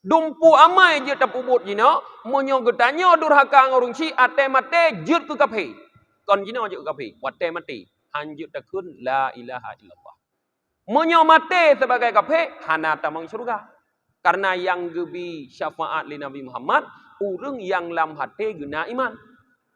Dumpu amai je tapubut jino, monyo getanyo durhaka ngorung si ate mate jut ke kape. Kon jino je ke kape, wate mate. Hanjut takun la ilaha illallah. Monyo mate sebagai kape, hana tamang surga. Karena yang gebi syafaat li Nabi Muhammad, urang yang lam hati guna iman.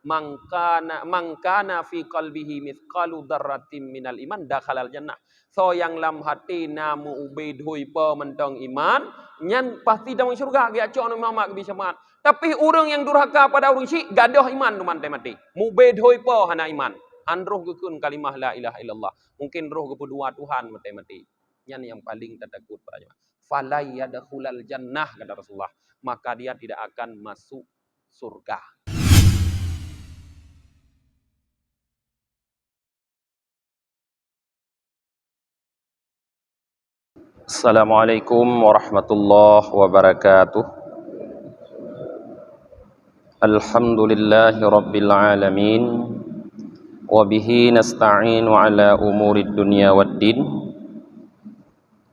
Mangkana fi qalbihi mithqalu dzarratin minal iman dakhalal jannah. So yang lam hati namu ubay dhui pa mentang iman, nyan pasti dalam syurga dia cok Nabi Muhammad gebi syafaat. Tapi orang yang durhaka pada orang syrik gadah iman tu mati. Mubay dhui pa hana iman. Androh gekun kalimah la ilaha illallah. Mungkin roh kedua Tuhan mati. Nyan yang paling takut pada jemaah. Fala yadkhulal jannah kata Rasulullah, maka dia tidak akan masuk surga. Assalamualaikum warahmatullahi wabarakatuh. Alhamdulillahi rabbil alamin. Wa bihi nasta'inu ala umurid dunya waddin.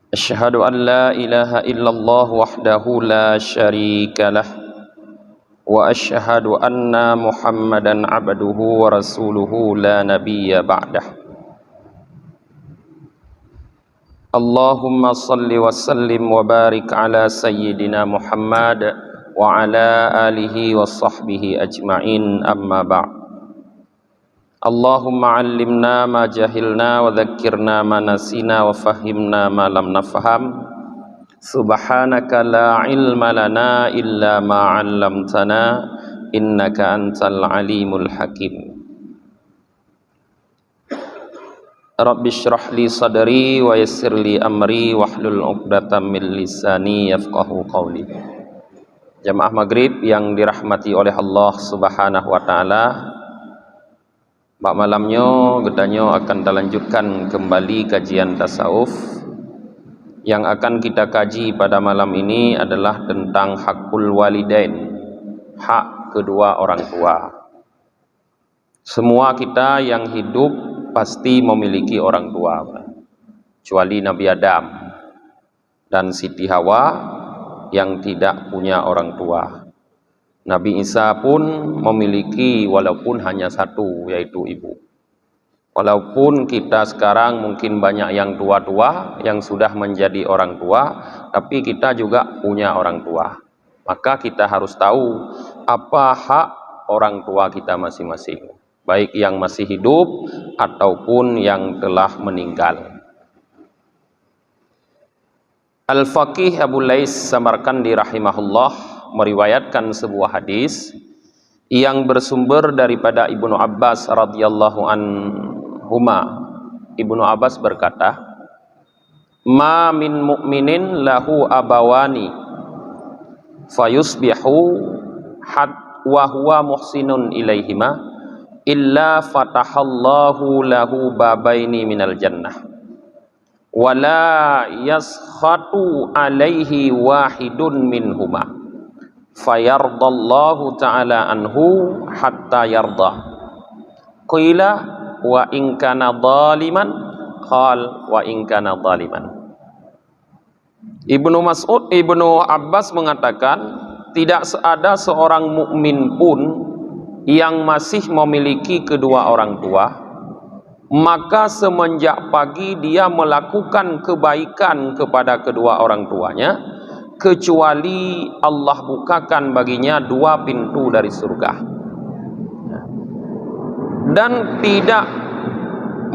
Asyhadu an la ilaha illallah wahdahu la syarika lah. Wa asyhadu anna Muhammadan abduhu wa rasuluhu la nabiyya ba'dah. Allahumma salli wa sallim wa barik ala sayyidina Muhammad wa ala alihi wa sahbihi ajma'in, amma ba'd. Allahumma allimna ma jahilna wa dhakkirna ma nasina wa fahimna ma lam nafham. Subhanaka la ilma lana illa ma 'allamtana innaka antal alimul hakim. Rabbi syrah li sadri wa yassir li amri wahlul 'uqdatam min lisani yafqahu qawli. Jamaah maghrib yang dirahmati oleh Allah Subhanahu wa taala, bak malamnya gedanyo akan dilanjutkan kembali kajian tasawuf. Yang akan kita kaji pada malam ini adalah tentang hakul walidain, hak kedua orang tua. Semua kita yang hidup pasti memiliki orang tua, kecuali Nabi Adam dan Siti Hawa yang tidak punya orang tua. Nabi Isa pun memiliki walaupun hanya satu, yaitu ibu. Walaupun kita sekarang mungkin banyak yang tua-tua yang sudah menjadi orang tua, tapi kita juga punya orang tua. Maka kita harus tahu apa hak orang tua kita masing-masing, baik yang masih hidup ataupun yang telah meninggal. Al-Faqih Abu Lais Samarkandi rahimahullah meriwayatkan sebuah hadis yang bersumber daripada Ibnu Abbas radhiyallahu anhuma. Ibnu Abbas berkata, "Ma min mu'minin lahu abawani fayusbihu wa huwa muhsinun ilaihima illa fatahallahu lahu babaini minal jannah wala yaskhatu alaihi wahidun minhuma fayardallahu ta'ala anhu hatta yardah. Qila wa in kana zaliman, qal wa in kana zaliman." Ibnu Abbas mengatakan, tidak ada seorang mukmin pun yang masih memiliki kedua orang tua, maka semenjak pagi dia melakukan kebaikan kepada kedua orang tuanya, kecuali Allah bukakan baginya dua pintu dari surga, dan tidak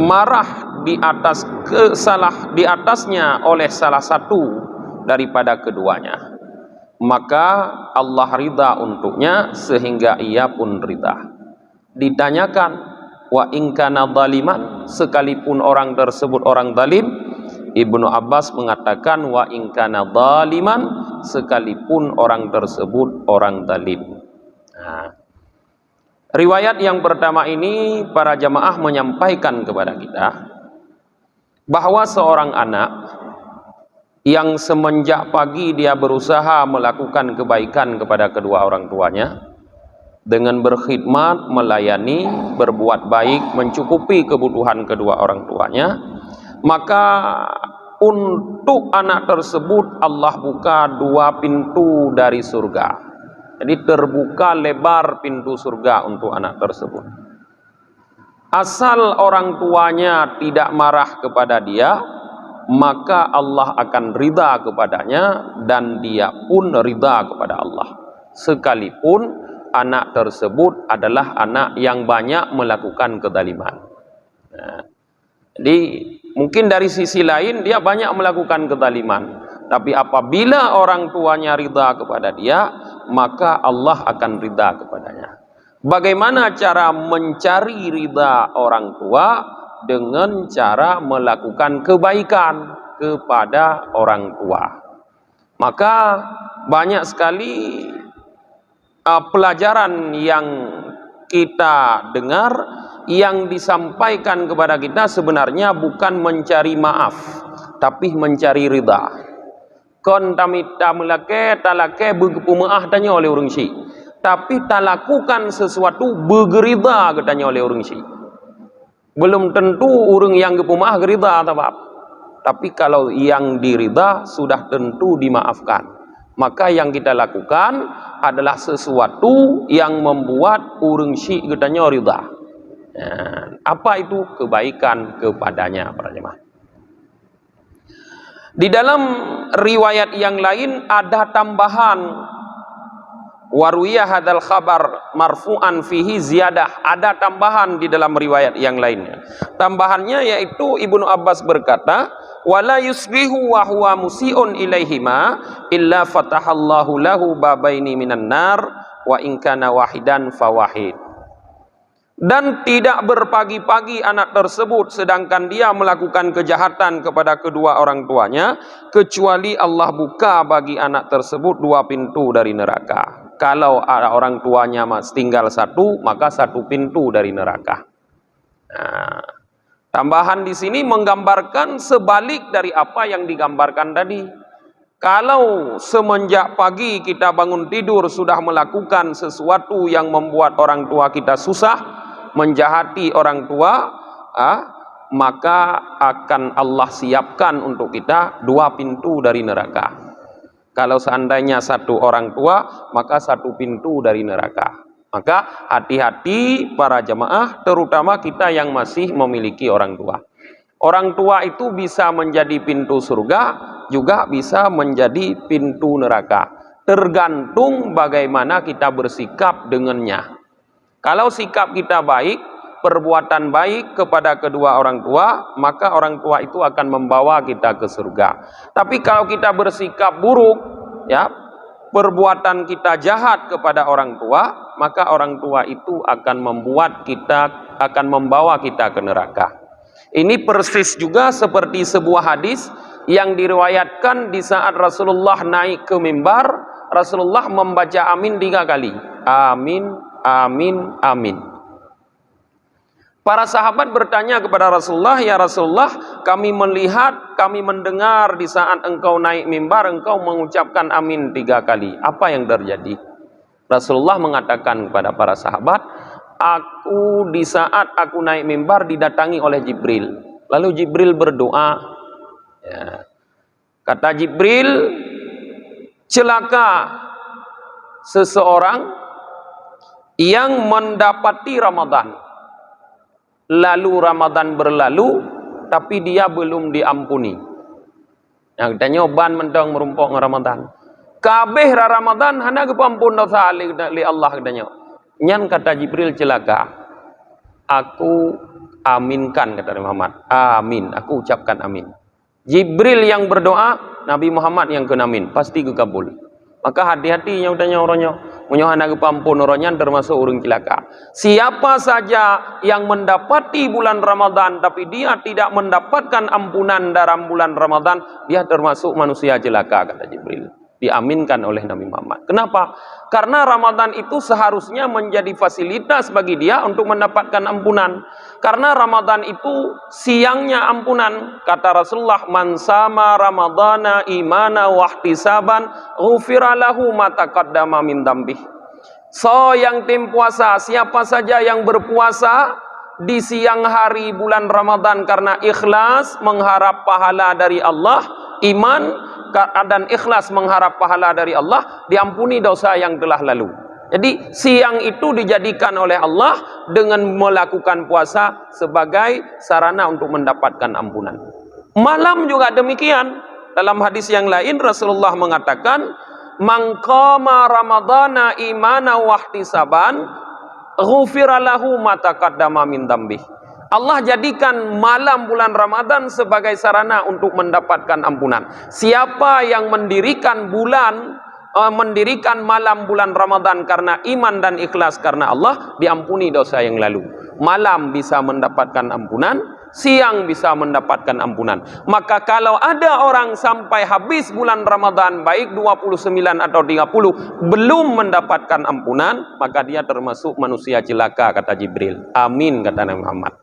marah di atasnya oleh salah satu daripada keduanya, maka Allah ridha untuknya sehingga ia pun ridha. Ditanyakan, wa in kana zaliman, sekalipun orang tersebut orang zalim, Ibnu Abbas mengatakan wa in kana zaliman, sekalipun orang tersebut orang zalim. Nah, riwayat yang pertama ini para jamaah menyampaikan kepada kita bahwa seorang anak yang semenjak pagi dia berusaha melakukan kebaikan kepada kedua orang tuanya dengan berkhidmat, melayani, berbuat baik, mencukupi kebutuhan kedua orang tuanya, maka untuk anak tersebut Allah buka 2 pintu dari surga. Jadi terbuka lebar pintu surga untuk anak tersebut. Asal orang tuanya tidak marah kepada dia, maka Allah akan ridha kepadanya dan dia pun ridha kepada Allah. Sekalipun anak tersebut adalah anak yang banyak melakukan kezaliman. Nah, jadi mungkin dari sisi lain dia banyak melakukan kezaliman, tapi apabila orang tuanya ridha kepada dia, maka Allah akan ridha kepadanya. Bagaimana cara mencari ridha orang tua? Dengan cara melakukan kebaikan kepada orang tua. Maka banyak sekali pelajaran yang kita dengar yang disampaikan kepada kita sebenarnya bukan mencari maaf, tapi mencari ridha. Kon tamita melake talake berpumaah tanya oleh orang Syiah, tapi tak lakukan sesuatu bergerida katanya oleh orang Syiah. Belum tentu orang yang berpumaah gerida atau apa. Tapi kalau yang dirida sudah tentu dimaafkan. Maka yang kita lakukan adalah sesuatu yang membuat orang Syiah katanya ridha. Apa itu? Kebaikan kepadanya, para jemaah. Di dalam riwayat yang lain ada tambahan, warwiyah hadal khabar marfu'an fihi ziyadah. Ada tambahan di dalam riwayat yang lainnya. Tambahannya yaitu Ibnu Abbas berkata, wala yusbihu wa huwa musi'un ilaihima illa fatahallahu lahu babaini minan nar wa in kana wahidan fawahid. Dan tidak berpagi-pagi anak tersebut sedangkan dia melakukan kejahatan kepada kedua orang tuanya, kecuali Allah buka bagi anak tersebut 2 pintu dari neraka. Kalau ada orang tuanya tinggal 1, maka 1 pintu dari neraka. Nah, tambahan di sini menggambarkan sebalik dari apa yang digambarkan tadi. Kalau semenjak pagi kita bangun tidur sudah melakukan sesuatu yang membuat orang tua kita susah, menjahati orang tua, maka akan Allah siapkan untuk kita 2 pintu dari neraka. Kalau seandainya 1 orang tua, maka 1 pintu dari neraka. Maka hati-hati para jemaah, terutama kita yang masih memiliki orang tua. Orang tua itu bisa menjadi pintu surga, juga bisa menjadi pintu neraka. Tergantung bagaimana kita bersikap dengannya. Kalau sikap kita baik, perbuatan baik kepada kedua orang tua, maka orang tua itu akan membawa kita ke surga. Tapi kalau kita bersikap buruk, ya, perbuatan kita jahat kepada orang tua, maka orang tua itu akan membawa kita ke neraka. Ini persis juga seperti sebuah hadis yang diriwayatkan di saat Rasulullah naik ke mimbar, Rasulullah membaca amin 3 kali. Amin, amin, amin. Para sahabat bertanya kepada Rasulullah, ya Rasulullah, kami melihat, kami mendengar di saat engkau naik mimbar, engkau mengucapkan amin 3 kali. Apa yang terjadi? Rasulullah mengatakan kepada para sahabat, di saat aku naik mimbar didatangi oleh Jibril. Lalu Jibril berdoa. Ya. Kata Jibril, celaka seseorang yang mendapati Ramadan, lalu Ramadan berlalu, tapi dia belum diampuni. Yang kita nyoban mentang merumpok Ramadan. Kabeh Ramadan hana kepampun dosa li Allah katanya. Nyan kata Jibril celaka. Aku aminkan kata Muhammad. Amin, aku ucapkan amin. Jibril yang berdoa, Nabi Muhammad yang kena amin, pasti kekabul. Maka hati-hati nyautannya orangnya, menyohana kepampun orangnya termasuk orang celaka. Siapa saja yang mendapati bulan Ramadan tapi dia tidak mendapatkan ampunan dalam bulan Ramadan, dia termasuk manusia celaka kata Jibril. Diaminkan oleh Nabi Muhammad. Kenapa? Karena Ramadan itu seharusnya menjadi fasilitas bagi dia untuk mendapatkan ampunan. Karena Ramadan itu siangnya ampunan. Kata Rasulullah, man sama Ramadana imana wahtisaban ghufira lahu ma taqaddama min dzambih. So yang tim puasa, siapa saja yang berpuasa di siang hari bulan Ramadan karena ikhlas mengharap pahala dari Allah, iman dan ikhlas mengharap pahala dari Allah, diampuni dosa yang telah lalu. Jadi siang itu dijadikan oleh Allah dengan melakukan puasa sebagai sarana untuk mendapatkan ampunan. Malam juga demikian. Dalam hadis yang lain Rasulullah mengatakan, "Man qama ramadhana imana wa ihtisaban, ghufira lahu ma taqaddama min dzambi." Allah jadikan malam bulan Ramadan sebagai sarana untuk mendapatkan ampunan. Siapa yang mendirikan malam bulan Ramadan karena iman dan ikhlas karena Allah, diampuni dosa yang lalu. Malam bisa mendapatkan ampunan, siang bisa mendapatkan ampunan. Maka kalau ada orang sampai habis bulan Ramadan, baik 29 atau 30, belum mendapatkan ampunan, maka dia termasuk manusia celaka, kata Jibril. Amin, kata Nabi Muhammad.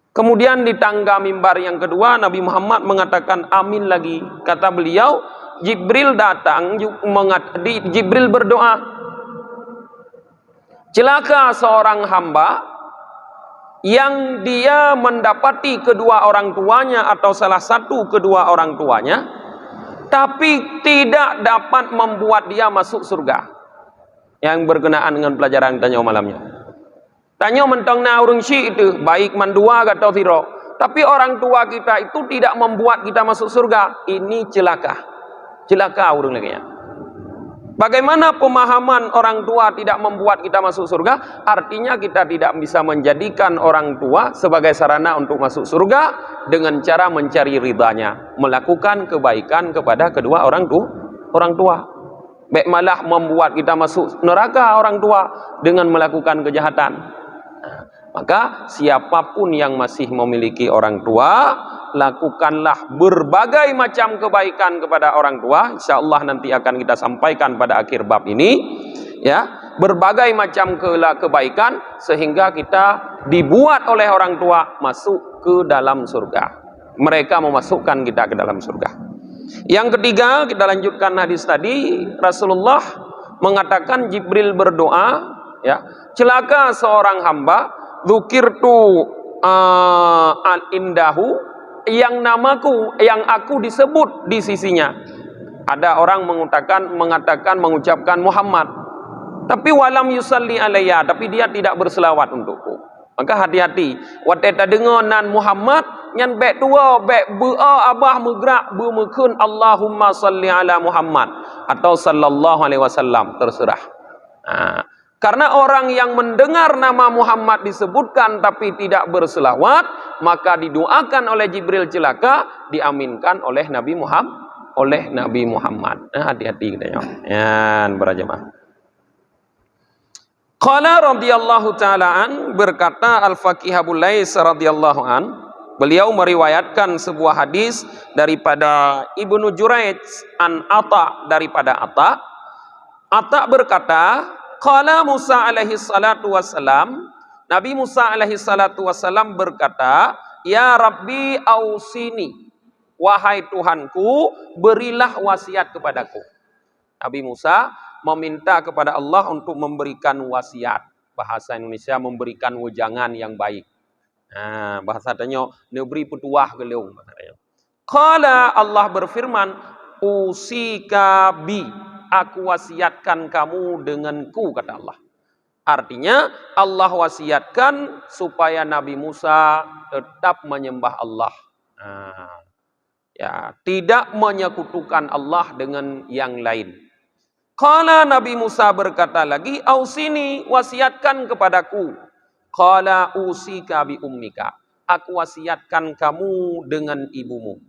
Kemudian di tangga mimbar yang kedua, Nabi Muhammad mengatakan amin lagi. Kata beliau, Jibril datang, Jibril berdoa, celaka seorang hamba yang dia mendapati kedua orang tuanya atau salah satu kedua orang tuanya, tapi tidak dapat membuat dia masuk surga. Yang berkenaan dengan pelajaran tanya malamnya. Tanya mentang na urang syik itu, baik mandua atau tiro. Tapi orang tua kita itu tidak membuat kita masuk surga. Ini celaka. Celaka urang lagi ya. Bagaimana pemahaman orang tua tidak membuat kita masuk surga? Artinya kita tidak bisa menjadikan orang tua sebagai sarana untuk masuk surga dengan cara mencari ridhanya, melakukan kebaikan kepada kedua orang tua. Baik malah membuat kita masuk neraka orang tua dengan melakukan kejahatan. Maka siapapun yang masih memiliki orang tua, lakukanlah berbagai macam kebaikan kepada orang tua. InsyaAllah nanti akan kita sampaikan pada akhir bab ini, ya, berbagai macam kebaikan sehingga kita dibuat oleh orang tua masuk ke dalam surga. Mereka memasukkan kita ke dalam surga. Yang ketiga, kita lanjutkan hadis tadi. Rasulullah mengatakan, Jibril berdoa, ya, celaka seorang hamba, dzukirtu al-indahu, yang namaku, yang aku disebut di sisinya. Ada orang mengucapkan Muhammad, tapi walam yusalli alayya, tapi dia tidak berselawat untukku. Maka hati-hati, wateta dengar nan Muhammad nyan bek tua bek bea abah megrak bemekun Allahumma salli ala Muhammad atau sallallahu alaihi wasallam, terserah. Karena orang yang mendengar nama Muhammad disebutkan tapi tidak berselawat, maka didoakan oleh Jibril celaka, diaminkan oleh Nabi Muhammad. Hati-hati kita ya. Berjamaah. Qala radhiyallahu ta'ala an, berkata Al-Faqih Abu Lais radhiyallahu an, beliau meriwayatkan sebuah hadis daripada Ibnu Juraij an Atha, daripada Atha. Atha berkata, qala Musa alaihi salatu wassalam, Nabi Musa alaihi salatu wassalam berkata, ya Rabbi ausini, wahai Tuhanku, berilah wasiat kepadaku. Nabi Musa meminta kepada Allah untuk memberikan wasiat. Bahasa Indonesia memberikan wejangan yang baik. Bahasa tanya neberi petuah ke leung. Qala, Allah berfirman, usika bi, aku wasiatkan kamu denganku, kata Allah. Artinya Allah wasiatkan supaya Nabi Musa tetap menyembah Allah. Ya, tidak menyekutukan Allah dengan yang lain. Qala, Nabi Musa berkata lagi, ausini, wasiatkan kepadaku. Qala usika bi ummika, aku wasiatkan kamu dengan ibumu.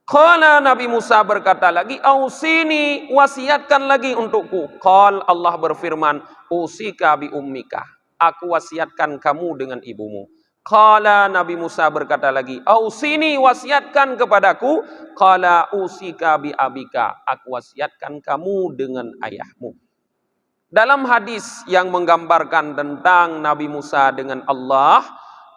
Qala, Nabi Musa berkata lagi, ausini, wasiatkan lagi untukku. Qal, Allah berfirman, usika bi ummika, aku wasiatkan kamu dengan ibumu. Qala, Nabi Musa berkata lagi, ausini, wasiatkan kepadaku. Qala usika bi abika, aku wasiatkan kamu dengan ayahmu. Dalam hadis yang menggambarkan tentang Nabi Musa dengan Allah,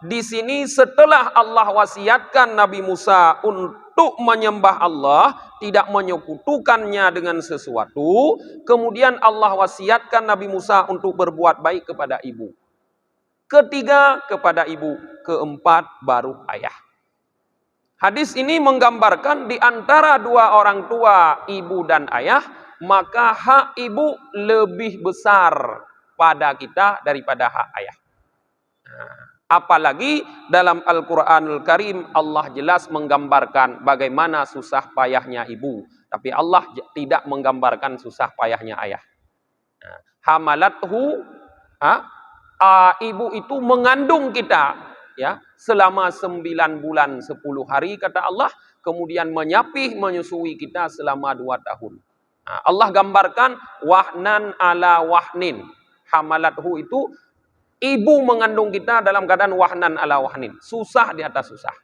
di sini setelah Allah wasiatkan Nabi Musa untuk menyembah Allah, tidak menyekutukannya dengan sesuatu, kemudian Allah wasiatkan Nabi Musa untuk berbuat baik kepada ibu. ketiga kepada ibu, keempat baru ayah. Hadis ini menggambarkan di antara dua orang tua, ibu dan ayah, maka hak ibu lebih besar pada kita daripada hak ayah. Apalagi dalam Al-Quranul Karim Allah jelas menggambarkan bagaimana susah payahnya ibu. Tapi Allah tidak menggambarkan susah payahnya ayah. Hamalathu, ibu itu mengandung kita ya selama 9 bulan 10 hari kata Allah. Kemudian menyapih menyusui kita selama 2 tahun. Allah gambarkan wahnan ala wahnin. Hamalathu itu ibu mengandung kita dalam keadaan wahnan ala wahnin. Susah di atas susah.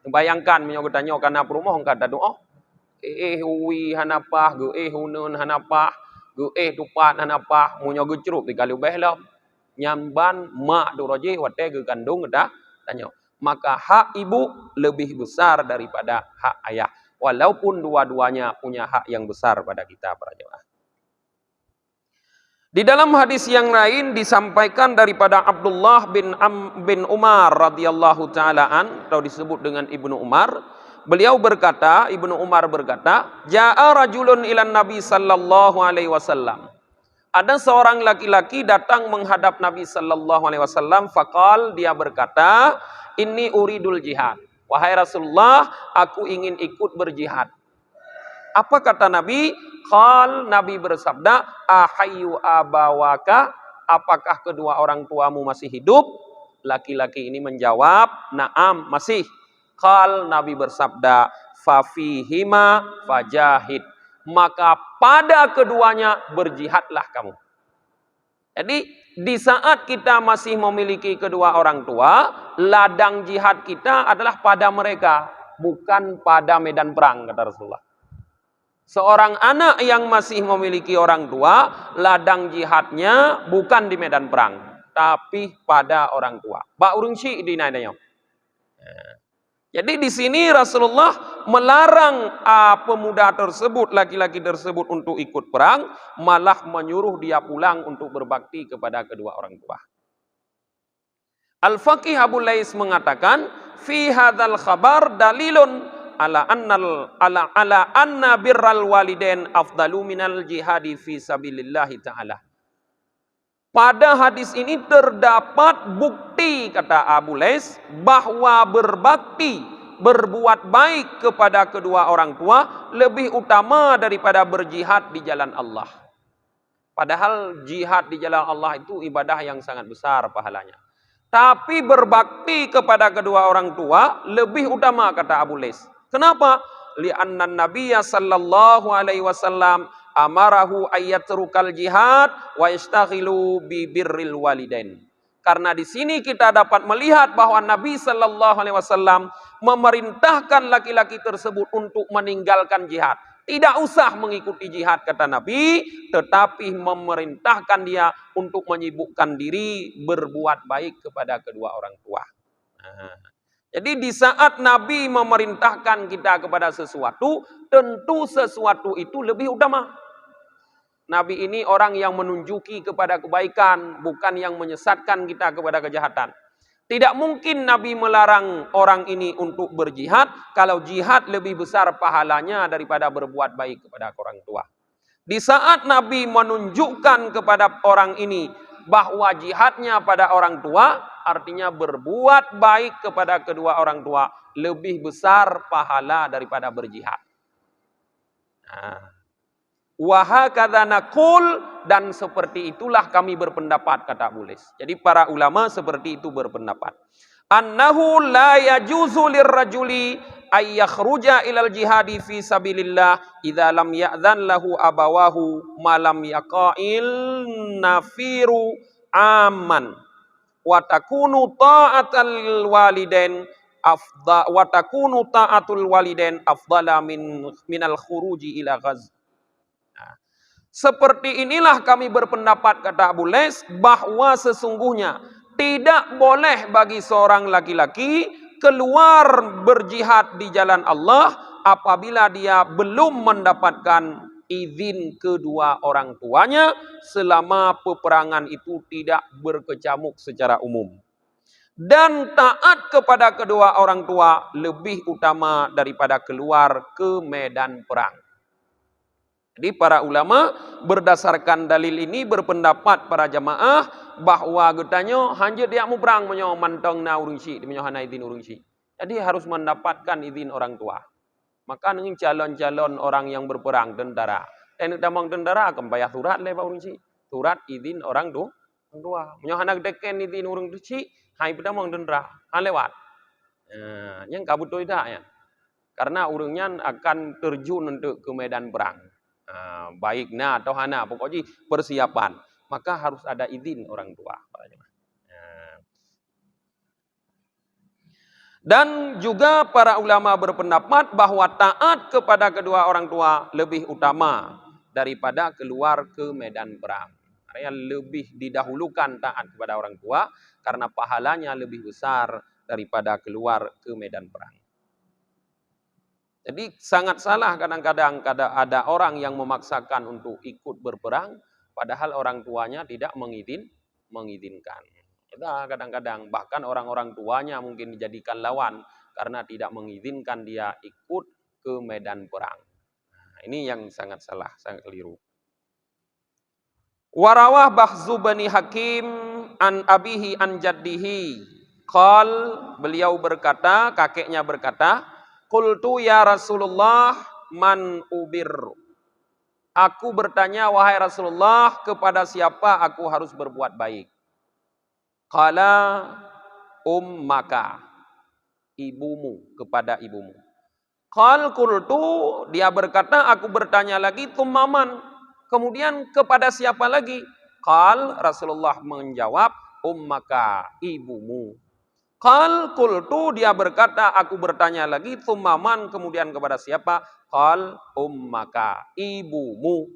Bayangkan menyogotanya karena perumoh kata doa. Hui hanapah, hunun hanapah, tupat hanapah, munyogo cerup di kali behlam. Nyamban mak doroje wate ke kandung dah tanya. Maka hak ibu lebih besar daripada hak ayah. Walaupun dua-duanya punya hak yang besar pada kita para jemaah. Di dalam hadis yang lain disampaikan daripada Abdullah bin Umar radhiyallahu taalaan atau disebut dengan Ibnu Umar, beliau berkata, Ibnu Umar berkata, "Ja'a rajulun ilan Nabi sallallahu alaihi wasallam." Ada seorang laki-laki datang menghadap Nabi sallallahu alaihi wasallam, faqal, dia berkata, "Inni uridul jihad." Wahai Rasulullah, aku ingin ikut berjihad. Apa kata Nabi? Qal, Nabi bersabda, "Ahayyu abawaka?" Apakah kedua orang tuamu masih hidup? Laki-laki ini menjawab, "Na'am, masih." Qal, Nabi bersabda, "Fafihima fajahid." Maka pada keduanya berjihadlah kamu. Jadi di saat kita masih memiliki kedua orang tua, ladang jihad kita adalah pada mereka, bukan pada medan perang, kata Rasulullah. Seorang anak yang masih memiliki orang tua, ladang jihadnya bukan di medan perang, tapi pada orang tua. Ba'urungsi dinadanya. Jadi di sini Rasulullah melarang pemuda tersebut, laki-laki tersebut untuk ikut perang, malah menyuruh dia pulang untuk berbakti kepada kedua orang tua. Al-Faqih Abu Lais mengatakan, fi hadzal khabar dalilun ala anna birral walidain afdalu minal jihadi fi sabilillahi ta'ala. Pada hadis ini terdapat bukti, kata Abu Lais, bahwa berbakti, berbuat baik kepada kedua orang tua lebih utama daripada berjihad di jalan Allah. Padahal jihad di jalan Allah itu ibadah yang sangat besar pahalanya. Tapi berbakti kepada kedua orang tua lebih utama, kata Abu Lais. Kenapa? Li'anna Nabiyya sallallahu alaihi wasallam amarahu ayyatrukal jihad wa yashtaghilu bi birril walidain. Karena di sini kita dapat melihat bahwa Nabi sallallahu alaihi wasallam memerintahkan laki-laki tersebut untuk meninggalkan jihad. Tidak usah mengikuti jihad, kata Nabi, tetapi memerintahkan dia untuk menyibukkan diri berbuat baik kepada kedua orang tua. Jadi di saat Nabi memerintahkan kita kepada sesuatu, tentu sesuatu itu lebih utama. Nabi ini orang yang menunjuki kepada kebaikan, bukan yang menyesatkan kita kepada kejahatan. Tidak mungkin Nabi melarang orang ini untuk berjihad, kalau jihad lebih besar pahalanya daripada berbuat baik kepada orang tua. Di saat Nabi menunjukkan kepada orang ini bahwa jihadnya pada orang tua, artinya berbuat baik kepada kedua orang tua lebih besar pahala daripada berjihad. Wahakadza naqul, dan seperti itulah kami berpendapat, kata Abu Lais. Jadi para ulama seperti itu berpendapat. Annahu la yajuzu lirrajuli ay yakhruja ilal jihadi fi sabilillah idza lam ya'dzan lahu abawahu ma lam yaqa'il nafiru amman wa takunu ta'atul walidain afdala minal khuruji ila ghaz. Seperti inilah kami berpendapat, kata Abu Lais, bahwa sesungguhnya tidak boleh bagi seorang laki-laki keluar berjihad di jalan Allah apabila dia belum mendapatkan izin kedua orang tuanya selama peperangan itu tidak berkecamuk secara umum. Dan taat kepada kedua orang tua lebih utama daripada keluar ke medan perang. Jadi para ulama berdasarkan dalil ini berpendapat para jamaah bahwa getanya hanya dia mau perang menyo mantong na urungsi menyo hana izin urungsi. Jadi harus mendapatkan izin orang tua. Maka dengan calon-calon orang yang berperang tentara. Yang damang tentara akan bayar surat le Pak urungsi. Surat izin orang tua. Menyo hana deken izin urungsi hai pedamang tentara. Han lewat. Yang kabut tu dah ya. Karena urungnya akan terjun untuk ke medan perang. Baik na atau hana pokoknya persiapan, maka harus ada izin orang tua. Dan juga para ulama berpendapat bahwa taat kepada kedua orang tua lebih utama daripada keluar ke medan perang. Artinya lebih didahulukan taat kepada orang tua karena pahalanya lebih besar daripada keluar ke medan perang. Jadi sangat salah kadang-kadang ada orang yang memaksakan untuk ikut berperang, padahal orang tuanya tidak mengizinkan. Kadang-kadang bahkan orang-orang tuanya mungkin dijadikan lawan karena tidak mengizinkan dia ikut ke medan perang. Nah, ini yang sangat salah, sangat keliru. Warawah Bahzu bani Hakim an abihi an jaddihi. Qal, beliau berkata, kakeknya berkata, Qultu ya Rasulullah man ubirru. Aku bertanya wahai Rasulullah kepada siapa aku harus berbuat baik. Qala ummaka, ibumu, kepada ibumu. Qal qultu, dia berkata aku bertanya lagi tummaman, kemudian kepada siapa lagi? Qal, Rasulullah menjawab ummaka, ibumu. Qal qultu, dia berkata aku bertanya lagi tsummaman, kemudian kepada siapa? Qal ummaka, ibumu.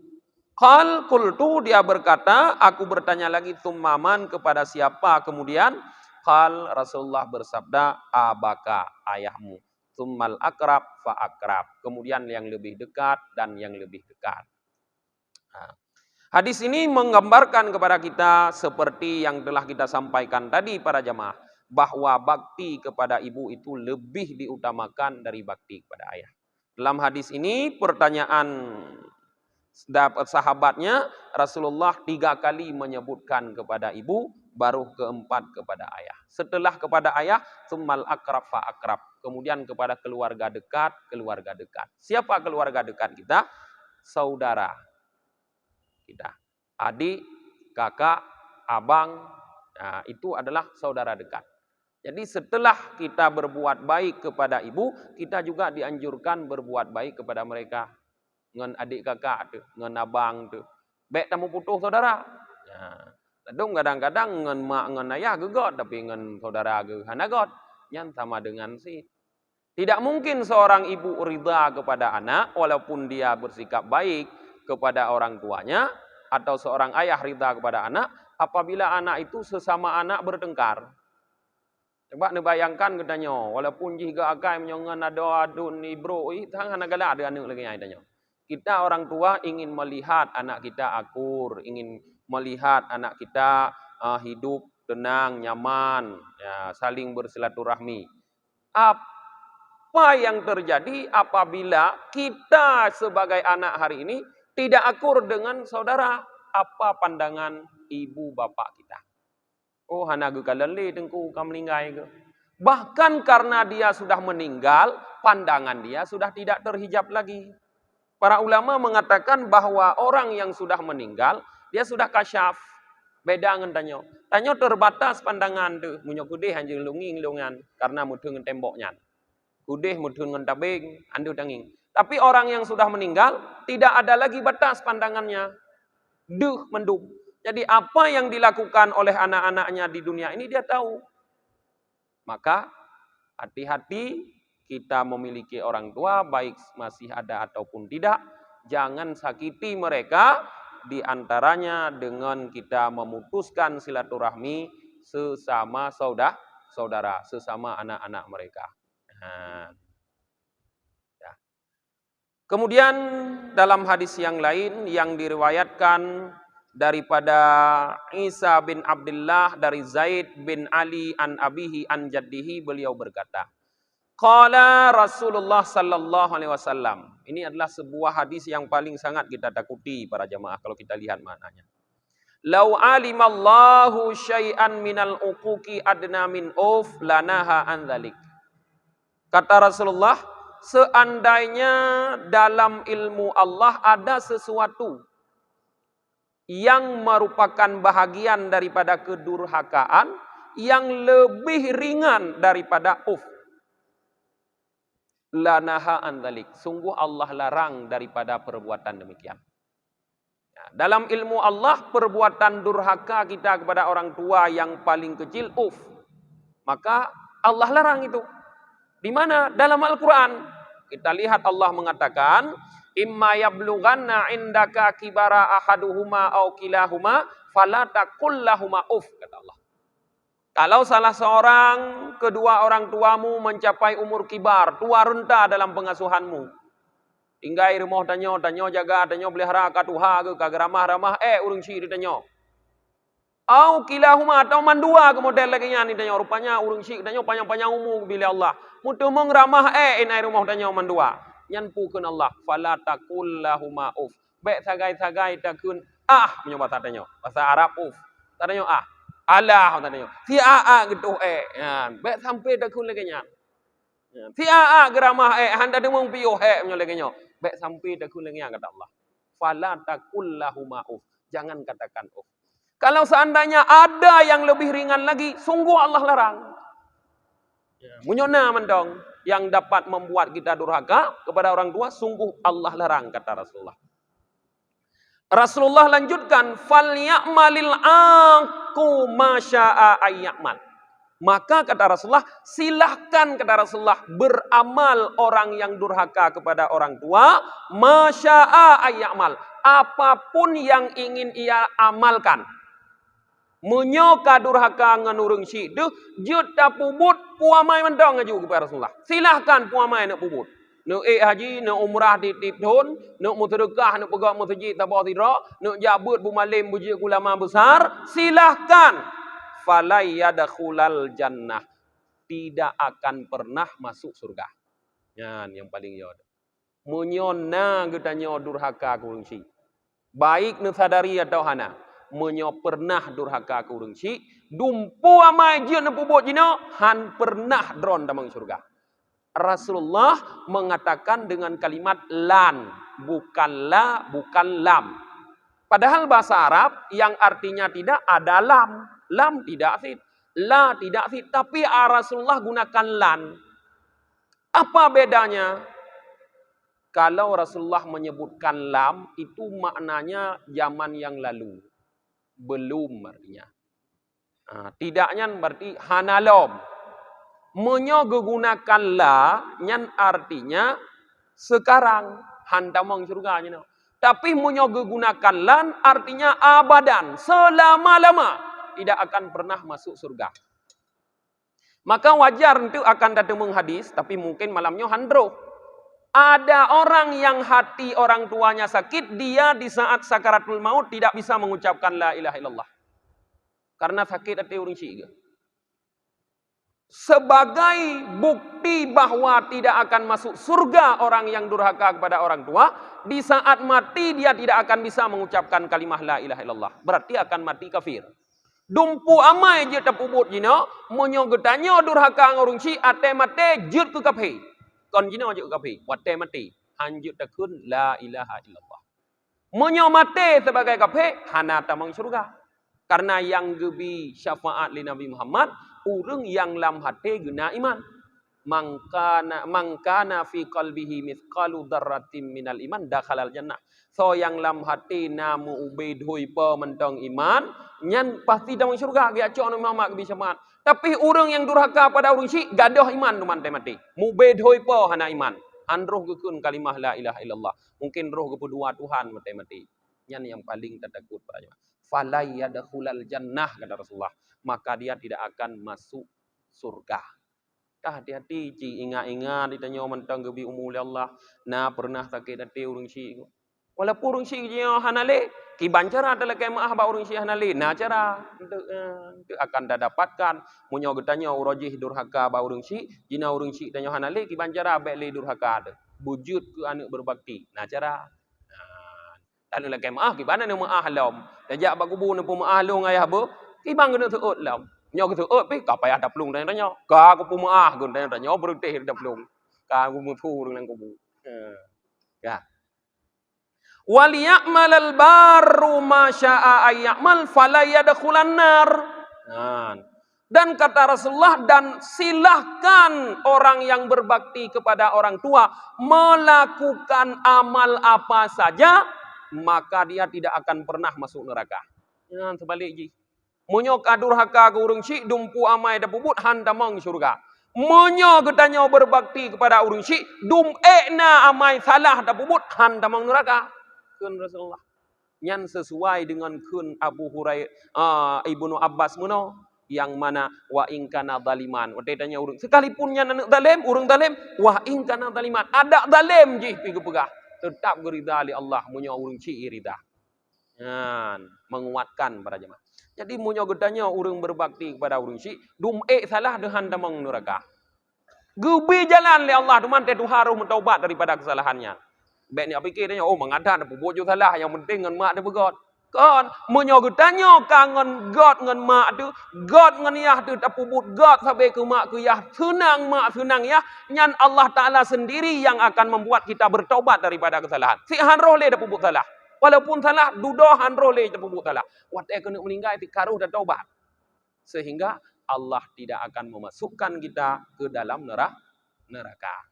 Qal qultu, dia berkata aku bertanya lagi tsummaman, kepada siapa kemudian? Qal, Rasulullah bersabda abaka, ayahmu. Tsummal akrab fa akrab, kemudian yang lebih dekat dan yang lebih dekat. Hadis ini menggambarkan kepada kita seperti yang telah kita sampaikan tadi para jamaah, bahwa bakti kepada ibu itu lebih diutamakan dari bakti kepada ayah. Dalam hadis ini pertanyaan sahabatnya, Rasulullah 3 kali menyebutkan kepada ibu, baru keempat kepada ayah. Setelah kepada ayah, tsummal akrab fa akrab, kemudian kepada keluarga dekat, keluarga dekat. Siapa keluarga dekat kita? Saudara kita. Adik, kakak, abang, nah, itu adalah saudara dekat. Jadi setelah kita berbuat baik kepada ibu, kita juga dianjurkan berbuat baik kepada mereka. Ngan adik kakak tu, ngan abang tu. Baik tamu putus saudara. Kadang kadang-kadang ngan mak ngan ayah gegot, tapi ngan saudara ge hanagot. Yang sama dengan si. Tidak mungkin seorang ibu ridha kepada anak walaupun dia bersikap baik kepada orang tuanya, atau seorang ayah ridha kepada anak apabila anak itu sesama anak bertengkar. Coba bayangkan katanya, walaupun jika akai menyongan ada adun ni bro, tangan agak ada anak lagi katanya. Kita orang tua ingin melihat anak kita akur, ingin melihat anak kita hidup tenang, nyaman, ya, saling bersilaturahmi. Apa yang terjadi apabila kita sebagai anak hari ini tidak akur dengan saudara? Apa pandangan ibu bapak kita? Oh, hanagu kalali tengku kamlinggai ke. Bahkan karena dia sudah meninggal, pandangan dia sudah tidak terhijab lagi. Para ulama mengatakan bahwa orang yang sudah meninggal, dia sudah kasyaf. Beda dengan tanyo. Tanyo terbatas pandangan tu. Munyo kudih anjing lungi-lungan karena mudeng temboknya. Kudih mudeng tabing, andu tanging. Tapi orang yang sudah meninggal, tidak ada lagi batas pandangannya. Duh mendung. Jadi apa yang dilakukan oleh anak-anaknya di dunia ini dia tahu. Maka hati-hati kita memiliki orang tua, baik masih ada ataupun tidak. Jangan sakiti mereka, di antaranya dengan kita memutuskan silaturahmi sesama saudara, sesama anak-anak mereka. Kemudian dalam hadis yang lain yang diriwayatkan daripada Isa bin Abdullah dari Zaid bin Ali an abihi an jaddihi, beliau berkata, qala Rasulullah sallallahu alaihi wasallam. Ini adalah sebuah hadis yang paling sangat kita takuti para jamaah kalau kita lihat maknanya. Lau alimallahu syai'an minal uquqi adna min uf lanaha an dzalik. Kata Rasulullah, seandainya dalam ilmu Allah ada sesuatu yang merupakan bahagian daripada kedurhakaan yang lebih ringan daripada lanaha an dzalik. Sungguh Allah larang daripada perbuatan demikian. Dalam ilmu Allah, perbuatan durhaka kita kepada orang tua yang paling kecil, maka Allah larang itu. Di mana? Dalam Al-Quran. Kita lihat Allah mengatakan, imma yablughanna indaka kibara ahaduhuma au kilahuma fala taqul lahuma kata Allah. Kalau salah seorang kedua orang tuamu mencapai umur kibar, tua renta dalam pengasuhanmu, tinggai rumah tanyo jaga tanyo pelihara katuha ke kagak ramah urung si tanyo. Au kilahuma atau mandua ke model lagi ni tanyo, rupanya urung si tanyo panjang-panjang umur bila Allah. Mutu mong ramah inai rumah tanyo mandua. Nyan pukeun Allah, fala taqul lahuma Baik sagai-sagai takun punya bahasa tanyo. Bahasa Arab tanyo Allah tanyo. Si gitu baik sampai takun lagi nya. Si geramah handa demong piyo punya lagi nya. Baik sampai takun lagi kata Allah. Fala taqul lahuma Jangan katakan Kalau seandainya ada yang lebih ringan lagi, sungguh Allah larang. Munyona mendong yang dapat membuat kita durhaka kepada orang tua, sungguh Allah larang, kata Rasulullah. Rasulullah lanjutkan, falyamalil aqu masya'a ayyamal. Maka kata Rasulullah, silahkan kata Rasulullah beramal orang yang durhaka kepada orang tua, masya'a ayyamal. Apapun yang ingin ia amalkan. Menyoka durhaka nganurung si deh juta pubut puamai mendong aju kepada Rasulullah. Silahkan puamai nak pubut. Nak haji, nak umrah di tipton, nak mutadekah, nak pegang masjid tabah tidra, nak jabut bumalim buji ulama besar, silahkan. Falai yadkhulal jannah. Tidak akan pernah masuk surga. Yang paling yod. Menyona getanya durhaka kurung si. Baik nu sadari atau hana. Menyo pernah durhaka kurung si, dumpu amai je na pubut jino, han pernah dron damang surga. Rasulullah mengatakan dengan kalimat lan, bukan la, bukan lam. Padahal bahasa Arab yang artinya tidak ada lam. Lam tidak fit, la tidak fit, tapi Rasulullah gunakan lan. Apa bedanya? Kalau Rasulullah menyebutkan lam, itu maknanya zaman yang lalu. Belum artinya. Tidaknya berarti hanalom. Menyo gunakan la, nyan artinya sekarang. Handamang surganya. Tapi menyo gunakan lan, artinya abadan. Selama-lama. Tidak akan pernah masuk surga. Maka wajar itu akan datang menghadis, tapi mungkin malamnya handro. Ada orang yang hati orang tuanya sakit, dia di saat sakaratul maut tidak bisa mengucapkan la ilaha illallah. Karena sakit hati orang syik. Sebagai bukti bahwa tidak akan masuk surga orang yang durhaka kepada orang tua, di saat mati dia tidak akan bisa mengucapkan kalimah la ilaha illallah. Berarti akan mati kafir. Dumpu amai je tapubut jino, monyogetanyo durhaka orang syik, ate mate jut ke kafir. Kon jino je kafi, wate mati, hanjut takun la ilaha illallah. Menyo mati sebagai kafi, hana tamang surga. Karena yang gebi syafaat li Nabi Muhammad, urang yang lam hati guna iman. Mangkana fi qalbihi mithqalu dzarratin minal iman dakhalal jannah. So yang lam hati namu ubid hui pa mentong iman, nyan pasti damang surga. Dia cok Nabi Muhammad gebi syafaat. Tapi orang yang durhaka pada orang syik, gadoh iman teman mati. Mubed hoi po hana iman. Han roh gekun kalimah la ilaha illallah. Mungkin roh kedua Tuhan mati. Yang yang paling takut pada falai yadkhulal jannah kata Rasulullah. Maka dia tidak akan masuk surga. Hati-hati ci ingat-ingat ditanya mentang gebi umul Allah. Nah pernah sakit hati orang syik. Walaupun urang syik je hanale, kiban cara dalam kemaah ba urang syik hanale. Nah cara untuk akan dah dapatkan munyo getanya urajih durhaka ba urang syik, jina urang syik danyo hanale kiban cara baik le durhaka de. Wujud ke anak berbakti. Nah cara. Dan dalam kemaah kiban ane maah lom. Dajak ba kubu ne pemaah long ayah bo, kiban kena teut lom. Nyo ke teut pi ka payah daplung danyo. Ka ku pemaah gun danyo berteh daplung. Ka ku mutu dengan kubu. Ya. Waliyamalal baru masya'a ayyamal fala yadkhulan nar. Dan kata Rasulullah, dan silahkan orang yang berbakti kepada orang tua melakukan amal apa saja, maka dia tidak akan pernah masuk neraka. Sebalik ji. Munyok adurhaka ke urang syik dumpu amai da pubut handamang syurga. Munyo getanyo berbakti kepada urang syik dum ekna amai salah da pubut handamang neraka. Kun Rasulullah. Nyan sesuai dengan kun Abu Hurairah Ibnu Abbas muno yang mana wa in kana zaliman. Wadai tanya urang sekalipun nyan anak zalim, urang zalim, wa in kana zaliman. Ada zalim je pi pegah. Tetap gerida li Allah munyo urang syik irida. Nyan menguatkan para jemaah. Jadi munyo getanyo urang berbakti kepada urang syik dum salah de handamang neraka. Gebi jalan li Allah duman te harus mentaubat daripada kesalahannya. Baik ni apa fikir tanya, oh mengadan apa buat salah, yang penting ngan mak dia begot. Kan menyogut tanya kangen god ngan mak tu, god ngan yah tu tak pubut god sampai ke mak ke yah senang mak senang yah, nyan Allah Taala sendiri yang akan membuat kita bertaubat daripada kesalahan. Si han roh le dak pubut salah. Walaupun salah dudoh han roh le dak pubut salah. Wat kena meninggal ti karuh dak taubat. Sehingga Allah tidak akan memasukkan kita ke dalam neraka.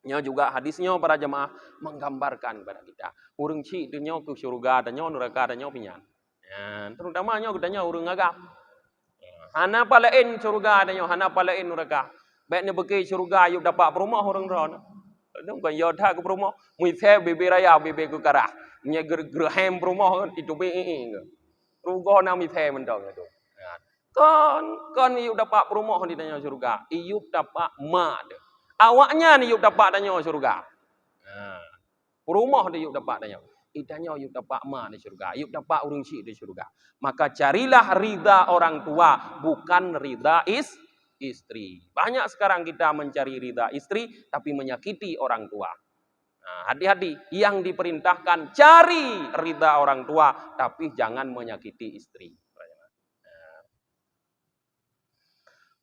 Nya juga hadisnya para jemaah menggambarkan kepada kita. Urang syik tu nyo ke syurga dan nyo neraka dan nyo pinyan. Terutamanya katanya urang agam. Hana palain syurga dan nyo, hana palain neraka. Baik ni beki syurga yuk dapat perumah orang ron. Dong kan yo dah ke perumah, mui fe bebe raya bebe ke karah. Nya gerhem perumah itu be rugo na mi fe mendong tu. Kon yuk dapat perumah di dalam syurga. Iyuk dapat ma de. Awaknya ni yuk dapat danyo syurga. Rumah dia yuk dapat danyo. Idanyo yuk dapat ma di syurga. Yuk dapat urang syik di syurga. Maka carilah ridha orang tua, bukan ridha istri. Banyak sekarang kita mencari ridha istri tapi menyakiti orang tua. Hati-hati, yang diperintahkan cari ridha orang tua tapi jangan menyakiti istri.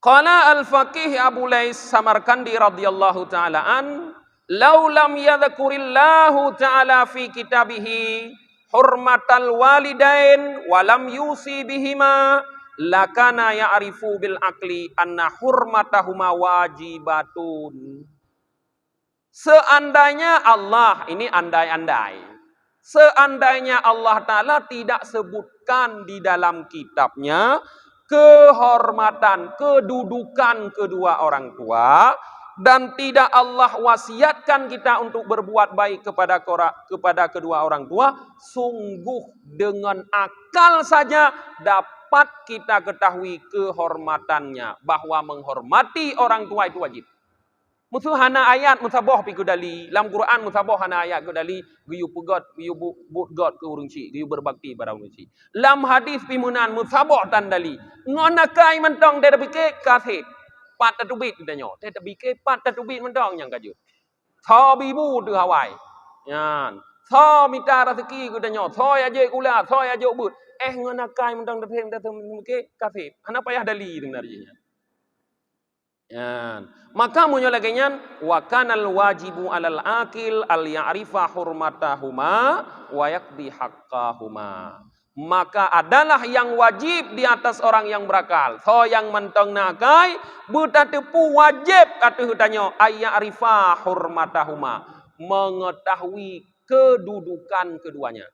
Qala al-faqih Abu Lais Samarkandi radhiyallahu ta'ala an, "Lau lam yadhkurillahu ta'ala fi kitabihi hurmatal walidain wa lam yusi bihima lakana ya'rifu bil aqli anna hurmatahuma wajibatun." Seandainya Allah, ini andai-andai, seandainya Allah Ta'ala tidak sebutkan di dalam kitabnya kehormatan, kedudukan kedua orang tua, dan tidak Allah wasiatkan kita untuk berbuat baik kepada kedua orang tua, sungguh dengan akal saja dapat kita ketahui kehormatannya, bahwa menghormati orang tua itu wajib. Musuh hana ayat musabah pi kudali. Dalam Quran musabah hana ayat kudali. Giyu pegot, giyu but god ke urang syik. Giyu berbakti pada urang syik. Dalam hadis pimunan musabah tandali. Ngonakai mentong dia fikir kasih. Pat tatubit katanya. Dia fikir pat tatubit mentong yang kaju. Tho bibu tu hawai. Yan. Tho minta rezeki katanya. Tho aja kula, tho aja but. Ngonakai mentong dia fikir kasih. Hana payah dali sebenarnya. Maka munyo laginya wa kanal wajibu alal akil al ya'rifa hurmatahuma wa yaqdi haqqahuma. Maka adalah yang wajib di atas orang yang berakal. So yang mentong nakai butatepu wajib atuh tanyo ay ya'rifa hurmatahuma, mengetahui kedudukan keduanya.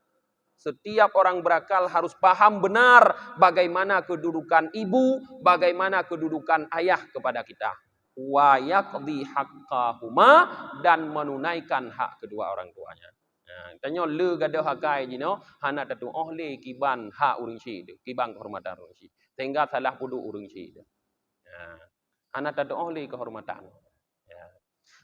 Setiap orang berakal harus paham benar bagaimana kedudukan ibu, bagaimana kedudukan ayah kepada kita. Wa yaqdi haqqahuma, dan menunaikan hak kedua orang tuanya. Tanya le gadah hakai jino, hana tatu le kiban hak urang syik, kiban kehormatan urang syik. Sehingga salah pudu urang syik. Hana tatu le kehormatan.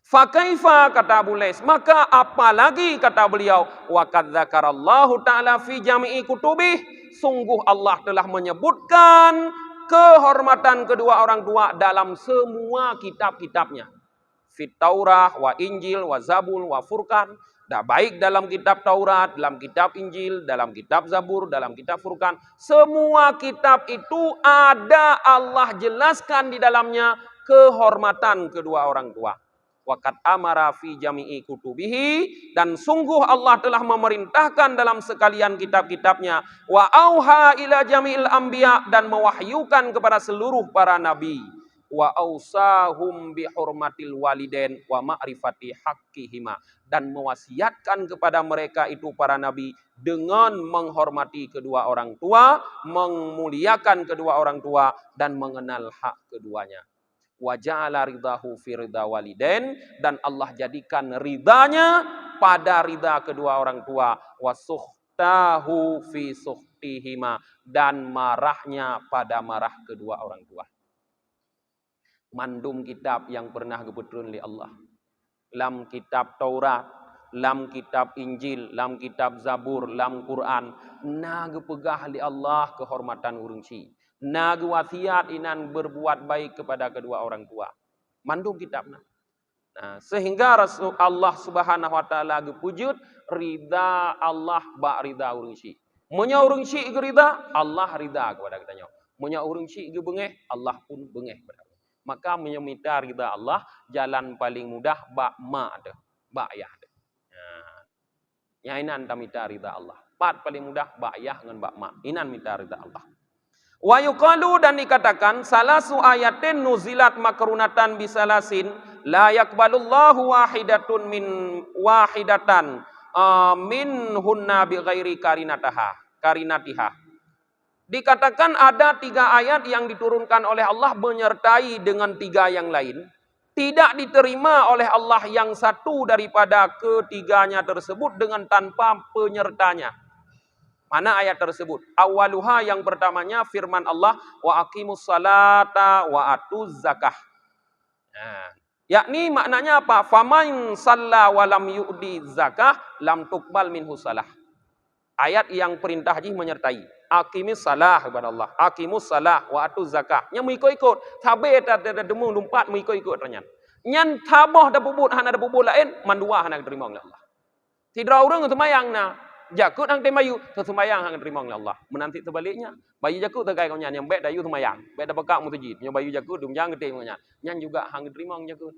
Fakaifa kata Abu Lais, maka apalagi kata beliau, wa qad dzakarallahu ta'ala fi jami'i kutubih, sungguh Allah telah menyebutkan kehormatan kedua orang tua dalam semua kitab-kitabnya. Fit Taurah, wa Injil, wa Zabur, wa Furqan. Dah baik dalam kitab Taurat, dalam kitab Injil, dalam kitab Zabur, dalam kitab Furqan. Semua kitab itu ada Allah jelaskan di dalamnya kehormatan kedua orang tua. Waqad amara fi jami'i kutubihi, dan sungguh Allah telah memerintahkan dalam sekalian kitab-kitabnya, wa auha ila jami'il anbiya, dan mewahyukan kepada seluruh para nabi, wa ausahum bi hurmatil walidain wa ma'rifati haqqihima, dan mewasiatkan kepada mereka itu para nabi dengan menghormati kedua orang tua, memuliakan kedua orang tua, dan mengenal hak keduanya. Wa ja'ala ridahu fi ridha walidain, dan Allah jadikan ridanya pada ridha kedua orang tua, wa sukhtahu fi sukhtihima, dan marahnya pada marah kedua orang tua. Mandum kitab yang pernah kebetulan li Allah. Lam kitab Taurat, lam kitab Injil, lam kitab Zabur, lam Quran, naga pegah li Allah kehormatan urang si. Naga wasiat inan berbuat baik kepada kedua orang tua. Mandung kitabna. Nah, sehingga Rasul Allah Subhanahu wa taala gepujud ridha Allah ba ridha urang si. Munya urang si gerida, Allah ridha kepada kitanya. Munya urang si ge bengeh, Allah pun bengeh kepada. Maka menyemita ridha Allah, jalan paling mudah ba ma ada, ba ayah ada. Nah, nyainan tamita ridha Allah. Pat paling mudah ba ayah ngan ba ma. Inan mita ridha Allah. Wa yuqalu, dan dikatakan, salasu ayatin nuzilat makrunatan bisalasin la yakbalullahu wahidatan min hunna bi ghairi karinatiha. Dikatakan ada 3 ayat yang diturunkan oleh Allah menyertai dengan 3 yang lain. Tidak diterima oleh Allah yang satu daripada ketiganya tersebut dengan tanpa penyertanya. Mana ayat tersebut? Awaluha, yang pertamanya firman Allah, wa aqimus salata wa atuz zakah. Nah, yakni maknanya apa? Faman shalla wa lam yu'di zakah lam tuqbal minhu salah. Ayat yang perintah ji menyertai. Aqimis salah kepada Allah. Aqimus salah wa atuz zakah. Nya mengikut-ikut. Tabe ta demu lumpat mengikut-ikut renyan. Nyan tabah da bubut hana da bubut lain, mandua hana terima oleh Allah. Tidak orang semayang na. Jakut hang temayu tersemayang hang terima oleh Allah. Menanti terbaliknya, bayu jakut terkai kau nyan yang baik dayu semayang, baik dah bekak mutajid. Yang bayu jakut dumjang gede nyan. Nyan juga hang terima jakut.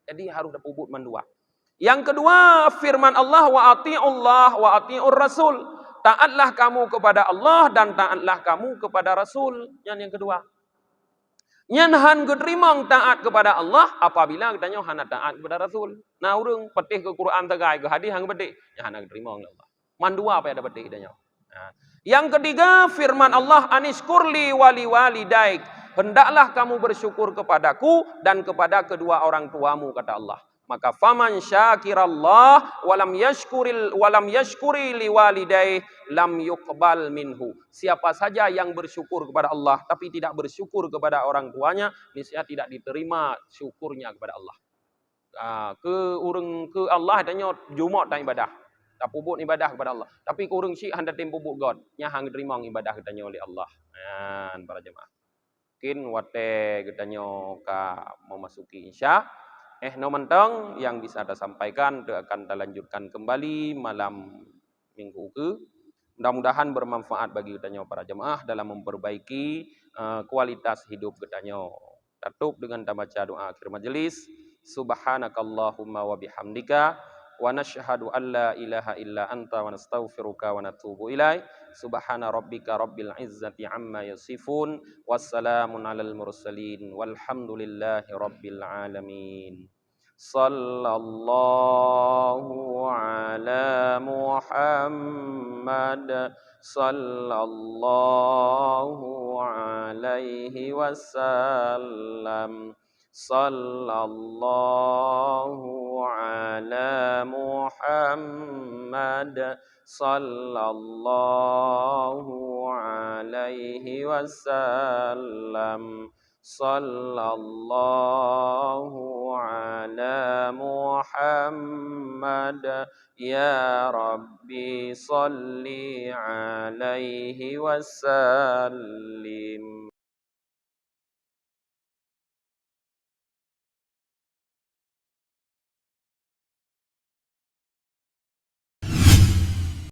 Jadi harus ada pubut mandua. Yang kedua, firman Allah, wa ati'ullah wa ati'ur rasul. Taatlah kamu kepada Allah dan taatlah kamu kepada Rasul. Yang kedua. Nyan han gedrimang taat kepada Allah apabila katanya han taat kepada Rasul. Nah urang petih ke Quran tegai ke hadis hang petik, ya han gedrimang Allah. Mandua apa yang ada petik idanya. Nah, yang ketiga firman Allah, anishkurli wali walidaik. Hendaklah kamu bersyukur kepadaku dan kepada kedua orang tuamu, kata Allah. Maka faman syakirallah walam yashkuri liwalidayh lam yuqbal minhu. Siapa saja yang bersyukur kepada Allah tapi tidak bersyukur kepada orang tuanya, niscaya tidak diterima syukurnya kepada Allah. Ke Allah tanya Jumat dan ibadah. Tak pubut ibadah kepada Allah. Tapi ke urang syik handa tem pubut God. Nya hang terima ibadah katanya oleh Allah. Para jemaah. Mungkin wate katanya ka memasuki Isya. No mentang yang bisa kita sampaikan akan kita lanjutkan kembali malam minggu ke. Mudah-mudahan bermanfaat bagi kita para jemaah dalam memperbaiki kualitas hidup kita. Tutup dengan baca doa akhir majelis. Subhanakallahumma wa bihamdika wa nashhadu an la ilaha illa anta wa nastaghfiruka wa natubu ilaik. Subhana rabbika rabbil izzati amma yasifun. Wassalamun alal mursalin. Walhamdulillahi rabbil alamin. Sallallahu ala Muhammad. Sallallahu alaihi wasallam. Sallallahu ala Muhammad. Sallallahu alaihi wasallam. sallallahu ala Muhammad ya Rabbi salli alaihi wasallim.